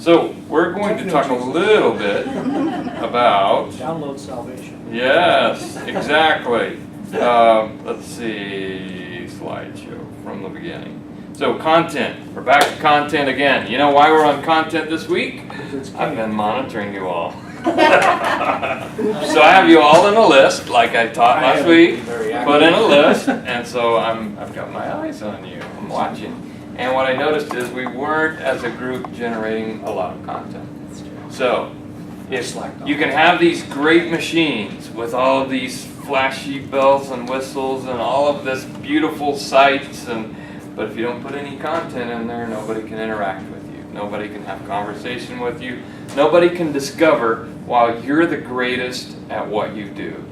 So we're going to talk a little bit about... Download salvation. Yes, exactly. Let's see, slideshow from the beginning. So content, we're back to content again. You know why we're on content this week? I've been monitoring you all. So I have you all in a list, like I taught last week, put in a list, and so I've got my eyes on you, I'm watching. And what I noticed is we weren't, as a group, generating a lot of content. So, if you can have these great machines with all of these flashy bells and whistles and all of this beautiful sights, but if you don't put any content in there, nobody can interact with you. Nobody can have conversation with you. Nobody can discover why you're the greatest at what you do,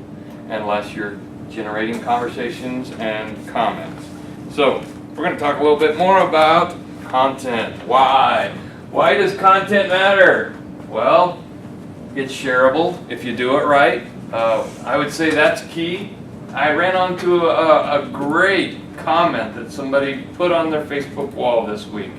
unless you're generating conversations and comments. So, we're going to talk a little bit more about content. Why? Why does content matter? Well, it's shareable if you do it right. I would say that's key. I ran onto a great comment that somebody put on their Facebook wall this week,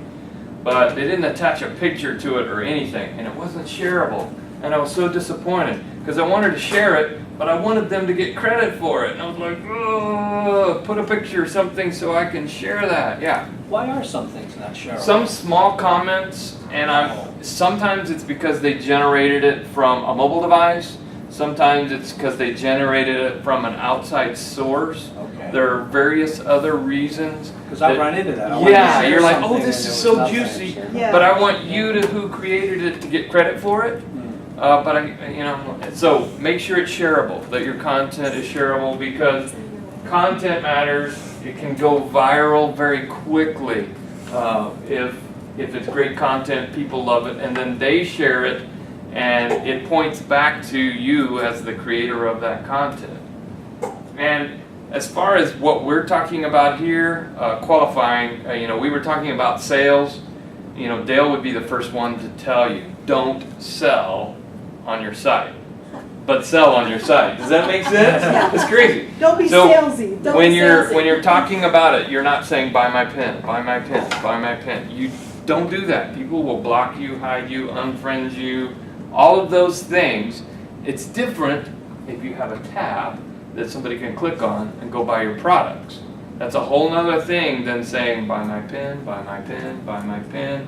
but they didn't attach a picture to it or anything, and it wasn't shareable. And I was so disappointed because I wanted to share it, but I wanted them to get credit for it. And I was like, oh, put a picture or something so I can share that. Yeah. Why are some things not shareable? Some small comments, and sometimes it's because they generated it from a mobile device. Sometimes it's because they generated it from an outside source. Okay. There are various other reasons. Because I run into that. Yeah, you're like, oh, this is so juicy, but I want you to, who created it, to get credit for it. So make sure it's shareable, that your content is shareable, because content matters. It can go viral very quickly if it's great content, people love it, and then they share it, and it points back to you as the creator of that content. And as far as what we're talking about here, qualifying, we were talking about sales. Dale would be the first one to tell you, don't sell on your site, but sell on your site. Does that make sense? Yeah. It's crazy. Don't be salesy. Don't when be you're salesy. when you're talking about it, you're not saying buy my pen, buy my pen, buy my pen. You don't do that. People will block you, hide you, unfriend you, all of those things. It's different if you have a tab that somebody can click on and go buy your products. That's a whole nother thing than saying buy my pen, buy my pen, buy my pen.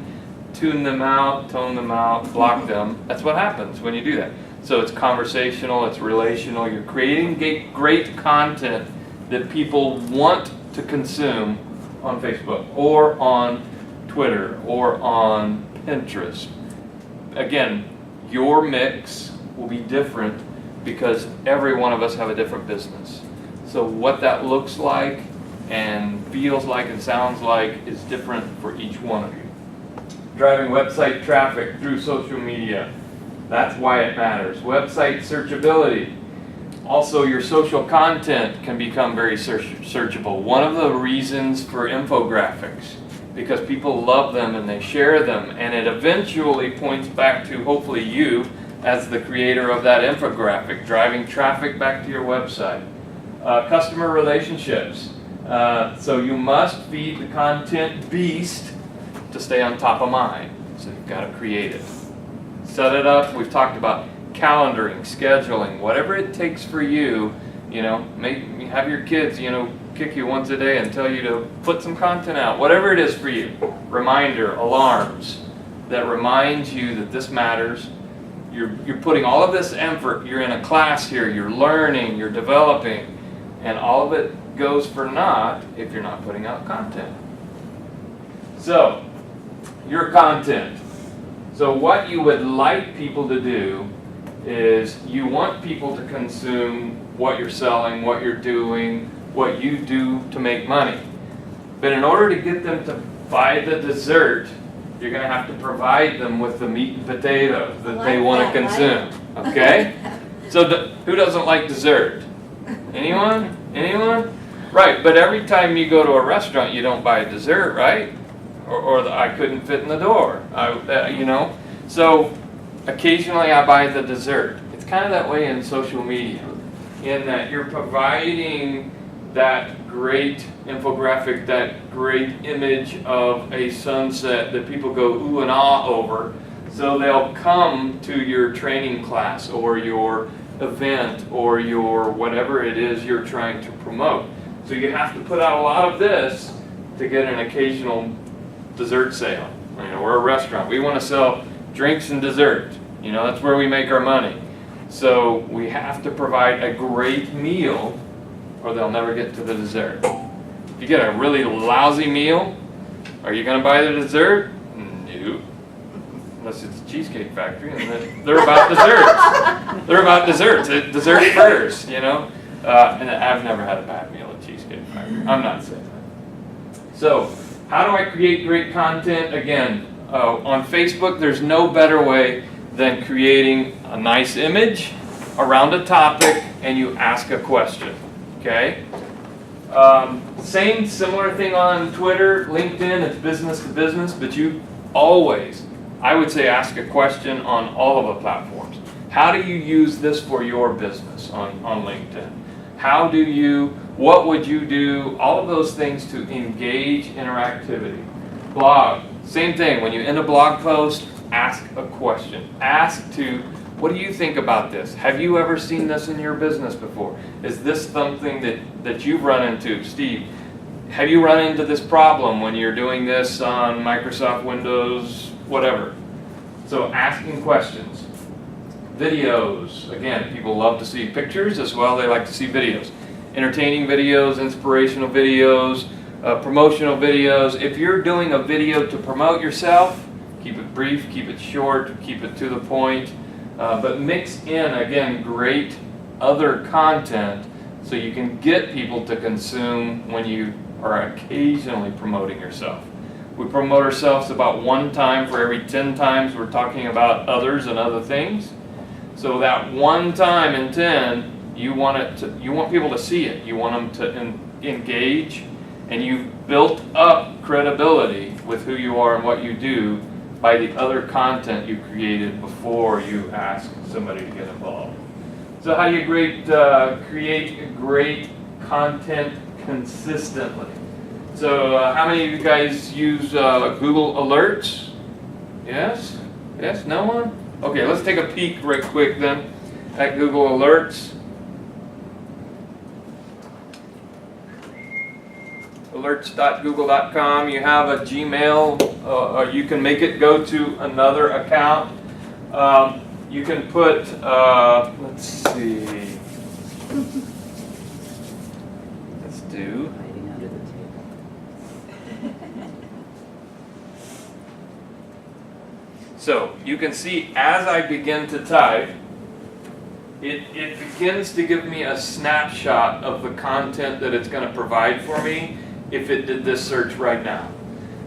Tune them out, tone them out, block them. That's what happens when you do that. So it's conversational, it's relational. You're creating great content that people want to consume on Facebook or on Twitter or on Pinterest. Again, your mix will be different because every one of us have a different business. So what that looks like and feels like and sounds like is different for each one of you. Driving website traffic through social media. That's why it matters. Website searchability. Also, your social content can become very searchable. One of the reasons for infographics, because people love them and they share them, and it eventually points back to hopefully you as the creator of that infographic, driving traffic back to your website. Customer relationships. So you must feed the content beast to stay on top of mind. So you've got to create it. Set it up. We've talked about calendaring, scheduling, whatever it takes for you. Have your kids, kick you once a day and tell you to put some content out. Whatever it is for you. Reminder, alarms that reminds you that this matters. You're putting all of this effort. You're in a class here. You're learning. You're developing. And all of it goes for naught if you're not putting out content. So, your content. So what you would like people to do is you want people to consume what you're selling, what you're doing, what you do to make money. But in order to get them to buy the dessert, you're going to have to provide them with the meat and potatoes that they want to consume. Okay? So who doesn't like dessert? Anyone? Anyone? Right, but every time you go to a restaurant, you don't buy a dessert, right? Or I couldn't fit in the door, So occasionally I buy the dessert. It's kind of that way in social media, in that you're providing that great infographic, that great image of a sunset that people go ooh and ah over, So they'll come to your training class or your event or your whatever it is you're trying to promote. So you have to put out a lot of this to get an occasional dessert sale. We're a restaurant. We want to sell drinks and dessert. That's where we make our money. So we have to provide a great meal or they'll never get to the dessert. If you get a really lousy meal, are you going to buy the dessert? No. Unless it's a Cheesecake Factory and they're about desserts. They're about desserts. Dessert first, And I've never had a bad meal at Cheesecake Factory. I'm not saying that. So, how do I create great content? Again, on Facebook, there's no better way than creating a nice image around a topic and you ask a question. Okay? Similar thing on Twitter, LinkedIn, it's business to business, but you always, I would say, ask a question on all of the platforms. How do you use this for your business on LinkedIn? What would you do? All of those things to engage interactivity. Blog, same thing. When you end a blog post, ask a question. What do you think about this? Have you ever seen this in your business before? Is this something that you've run into? Steve, have you run into this problem when you're doing this on Microsoft Windows, whatever? So asking questions. Videos, again, people love to see pictures as well, they like to see videos. Entertaining videos, inspirational videos, promotional videos. If you're doing a video to promote yourself, keep it brief, keep it short, keep it to the point, but mix in, again, great other content so you can get people to consume when you are occasionally promoting yourself. We promote ourselves about 1 time for every 10 times we're talking about others and other things. So that 1 time in 10, you want people to see it. You want them to engage, and you've built up credibility with who you are and what you do by the other content you created before you ask somebody to get involved. So how do you create great content consistently? So how many of you guys use Google Alerts? Yes? Yes? No one? Okay, let's take a peek right quick then at Google Alerts. Alerts.google.com. You have a Gmail. You can make it go to another account. You can put, let's see. Let's do. Hiding under the table. So you can see as I begin to type, it begins to give me a snapshot of the content that it's going to provide for me if it did this search right now.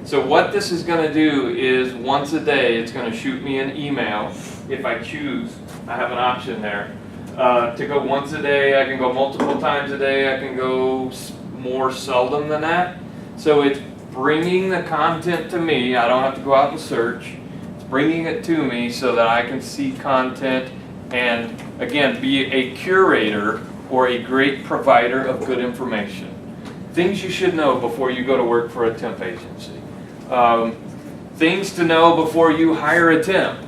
So what this is going to do is once a day it's going to shoot me an email if I choose. I have an option there to go once a day. I can go multiple times a day. I can go more seldom than that. So it's bringing the content to me. I don't have to go out and search. It's bringing it to me so that I can see content and, again, be a curator or a great provider of good information. Things you should know before you go to work for a temp agency. Things to know before you hire a temp.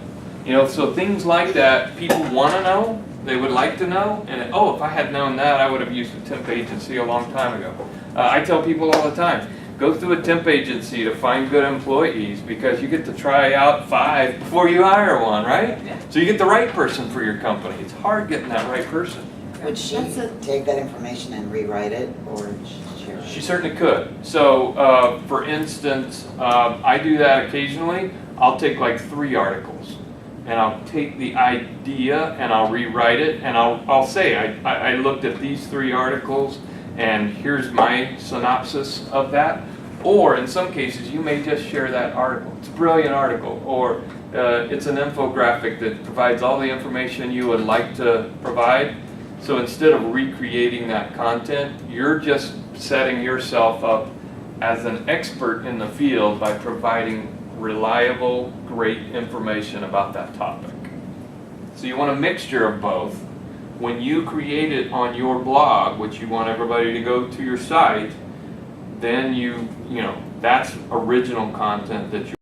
So things like that, people want to know, they would like to know, and if I had known that, I would have used a temp agency a long time ago. I tell people all the time, go through a temp agency to find good employees because you get to try out 5 before you hire one, right? Yeah. So you get the right person for your company. It's hard getting that right person. Would she take that information and rewrite it, or share it? She certainly could. So, for instance, I do that occasionally. I'll take like 3 articles, and I'll take the idea and I'll rewrite it, and I'll say I looked at these 3 articles, and here's my synopsis of that. Or in some cases, you may just share that article. It's a brilliant article, or it's an infographic that provides all the information you would like to provide. So instead of recreating that content, you're just setting yourself up as an expert in the field by providing reliable, great information about that topic. So you want a mixture of both. When you create it on your blog, which you want everybody to go to your site, then that's original content that you